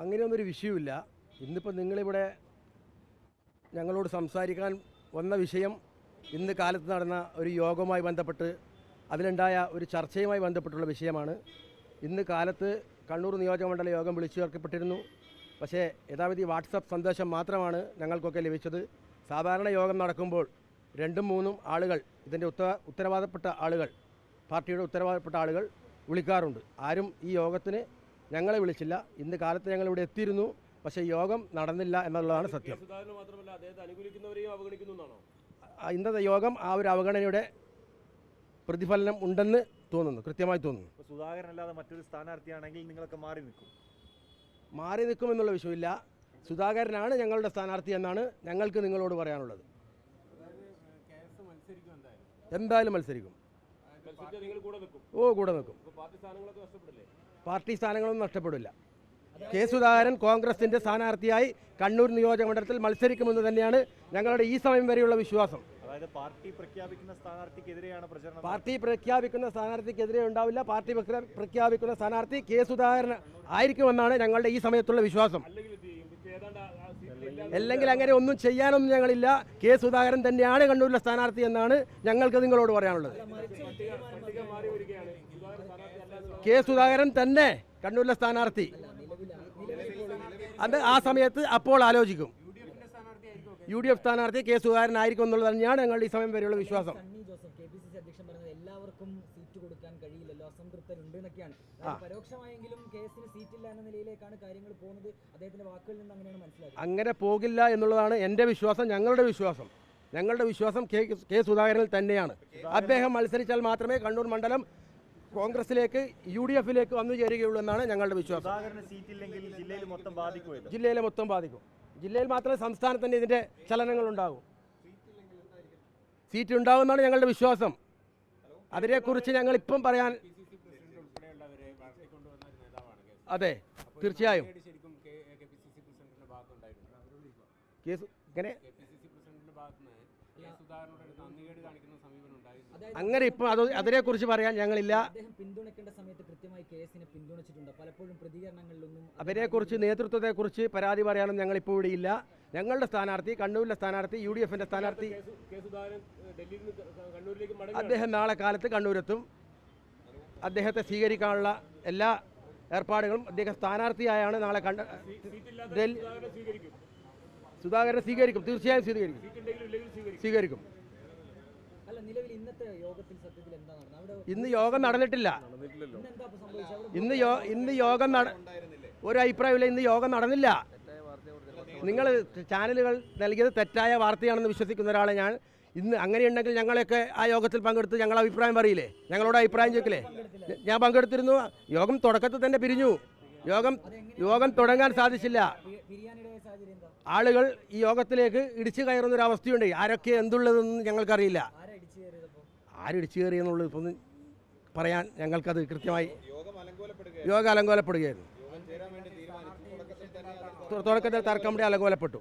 അങ്ങനെയൊന്നൊരു വിഷയമില്ല. ഇന്നിപ്പോൾ നിങ്ങളിവിടെ ഞങ്ങളോട് സംസാരിക്കാൻ വന്ന വിഷയം ഇന്ന് കാലത്ത് നടന്ന ഒരു യോഗവുമായി ബന്ധപ്പെട്ട് അതിലുണ്ടായ ഒരു ചർച്ചയുമായി ബന്ധപ്പെട്ടുള്ള വിഷയമാണ്. ഇന്ന് കാലത്ത് കണ്ണൂർ നിയോജകമണ്ഡല യോഗം വിളിച്ചു ചേർക്കപ്പെട്ടിരുന്നു. പക്ഷേ യഥാവിധി വാട്സപ്പ് സന്ദേശം മാത്രമാണ് ഞങ്ങൾക്കൊക്കെ ലഭിച്ചത്. സാധാരണ യോഗം നടക്കുമ്പോൾ 2-3 ആളുകൾ, ഇതിൻ്റെ ഉത്തരവാദപ്പെട്ട ആളുകൾ, പാർട്ടിയുടെ ഉത്തരവാദപ്പെട്ട ആളുകൾ വിളിക്കാറുണ്ട്. ആരും ഈ യോഗത്തിന് ഞങ്ങളെ വിളിച്ചില്ല. ഇന്ന് കാലത്ത് ഞങ്ങളിവിടെ എത്തിയിരുന്നു, പക്ഷേ യോഗം നടന്നില്ല എന്നുള്ളതാണ് സത്യം. ഇന്നത്തെ യോഗം ആ ഒരു അവഗണനയുടെ പ്രതിഫലനം ഉണ്ടെന്ന് തോന്നുന്നു, കൃത്യമായി തോന്നുന്നു. സുധാകരനല്ലാതെ മറ്റൊരു സ്ഥാനാർത്ഥിയാണെങ്കിൽ നിങ്ങളൊക്കെ മാറി നിൽക്കുമെന്നുള്ള വിഷയമില്ല. സുധാകരനാണ് ഞങ്ങളുടെ സ്ഥാനാർത്ഥി എന്നാണ് ഞങ്ങൾക്ക് നിങ്ങളോട് പറയാനുള്ളത്. എന്തായാലും മത്സരിക്കും. കൂടെ നിൽക്കും. പാർട്ടി സ്ഥാനങ്ങളൊന്നും നഷ്ടപ്പെടില്ല. കെ സുധാകരൻ കോൺഗ്രസിൻ്റെ സ്ഥാനാർത്ഥിയായി കണ്ണൂർ നിയോജകമണ്ഡലത്തിൽ മത്സരിക്കുമെന്ന് തന്നെയാണ് ഞങ്ങളുടെ ഈ സമയം വരെയുള്ള വിശ്വാസം. പാർട്ടി പ്രഖ്യാപിക്കുന്ന സ്ഥാനാർത്ഥിക്കെതിരെ ഉണ്ടാവില്ല. പാർട്ടി പ്രഖ്യാപിക്കുന്ന സ്ഥാനാർത്ഥി കെ സുധാകരൻ ആയിരിക്കുമെന്നാണ് ഞങ്ങളുടെ ഈ സമയത്തുള്ള വിശ്വാസം. അല്ലെങ്കിൽ അങ്ങനെ ഒന്നും ചെയ്യാനൊന്നും ഞങ്ങളില്ല. കെ സുധാകരൻ തന്നെയാണ് കണ്ണൂരിലെ സ്ഥാനാർത്ഥി എന്നാണ് ഞങ്ങൾക്ക് നിങ്ങളോട് പറയാനുള്ളത്. കെ സുധാകരൻ തന്നെ കണ്ണൂരിലെ സ്ഥാനാർത്ഥി. അത് ആ സമയത്ത് അപ്പോൾ ആലോചിക്കും. UDF സ്ഥാനാർത്ഥി കെ സുധാകരൻ ആയിരിക്കും എന്നുള്ളത് തന്നെയാണ് ഞങ്ങളുടെ ഈ സമയം വരെയുള്ള വിശ്വാസം. എല്ലാവർക്കും സീറ്റ് കൊടുക്കാൻ കഴിയില്ലല്ലോ, അസംതൃപ്തരുണ്ട് എന്നൊക്കെയാണ്. പരോക്ഷമായെങ്കിലും കേസിന് സീറ്റില്ല എന്ന നിലയിലേക്കാണ് കാര്യങ്ങൾ പോകുന്നത്. അദ്ദേഹത്തിന്റെ വാക്കുകളിൽ നിന്ന് അങ്ങനെയാണ് മനസ്സിലാക്കുന്നത്. അങ്ങനെ പോകില്ല എന്നുള്ളതാണ് എൻ്റെ വിശ്വാസം, ഞങ്ങളുടെ വിശ്വാസം കെ സുധാകരനിൽ തന്നെയാണ്. അദ്ദേഹം മത്സരിച്ചാൽ മാത്രമേ കണ്ണൂർ മണ്ഡലം കോൺഗ്രസിലേക്ക് UDFിലേക്ക് വന്നു ചേരുകയുള്ളൂ എന്നാണ് ഞങ്ങളുടെ വിശ്വാസം. ജില്ലയിലെ മൊത്തം ബാധിക്കും. ജില്ലയിൽ മാത്രമേ സംസ്ഥാനത്തിൻ്റെ ഇതിൻ്റെ ചലനങ്ങൾ ഉണ്ടാകൂ. സീറ്റ് ഉണ്ടാകുമെന്നാണ് ഞങ്ങളുടെ വിശ്വാസം. അതിനെക്കുറിച്ച് ഞങ്ങളിപ്പം പറയാൻ അതെ, തീർച്ചയായും അങ്ങനെ ഇപ്പം അതിനെക്കുറിച്ച് പറയാൻ ഞങ്ങളില്ല. അതിനെക്കുറിച്ച് നേതൃത്വത്തെക്കുറിച്ച് പരാതി പറയാനും ഞങ്ങളിപ്പോൾ ഇവിടെയില്ല. ഞങ്ങളുടെ സ്ഥാനാർത്ഥി, കണ്ണൂരിലെ സ്ഥാനാർത്ഥി, UDFിൻ്റെ സ്ഥാനാർത്ഥി, അദ്ദേഹം നാളെ കാലത്ത് കണ്ണൂരെത്തും. അദ്ദേഹത്തെ സ്വീകരിക്കാനുള്ള എല്ലാ ഏർപ്പാടുകളും അദ്ദേഹം സ്ഥാനാർത്ഥിയായാണ് നാളെ സുധാകരനെ സ്വീകരിക്കും. തീർച്ചയായും സ്വീകരിക്കും. ഇന്ന് യോഗം നടന്നിട്ടില്ല. ഒരു അഭിപ്രായമില്ല. ഇന്ന് യോഗം നടന്നില്ല. നിങ്ങൾ ചാനലുകൾ നൽകിയത് തെറ്റായ വാർത്തയാണെന്ന് വിശ്വസിക്കുന്ന ഒരാളെ ഞാൻ. ഇന്ന് അങ്ങനെയുണ്ടെങ്കിൽ ഞങ്ങളൊക്കെ ആ യോഗത്തിൽ പങ്കെടുത്ത് ഞങ്ങൾ അഭിപ്രായം പറയില്ലേ, ഞങ്ങളോട് അഭിപ്രായം ചോദിക്കില്ലേ? ഞാൻ പങ്കെടുത്തിരുന്നു. യോഗം തുടക്കത്തിൽ തന്നെ പിരിഞ്ഞു. യോഗം തുടങ്ങാൻ സാധിച്ചില്ല. ആളുകൾ ഈ യോഗത്തിലേക്ക് ഇടിച്ചു കയറുന്നൊരു അവസ്ഥയുണ്ട്. ആരൊക്കെ എന്തുള്ളതെന്ന് ഞങ്ങൾക്കറിയില്ല. ആരിടിച്ചു കയറിയെന്നുള്ളത് ഇപ്പം പറയാൻ ഞങ്ങൾക്കത് കൃത്യമായി. യോഗം അലങ്കോലപ്പെടുകയായിരുന്നു. തുടക്കത്തിൽ തർക്കം അലങ്കോലപ്പെട്ടു.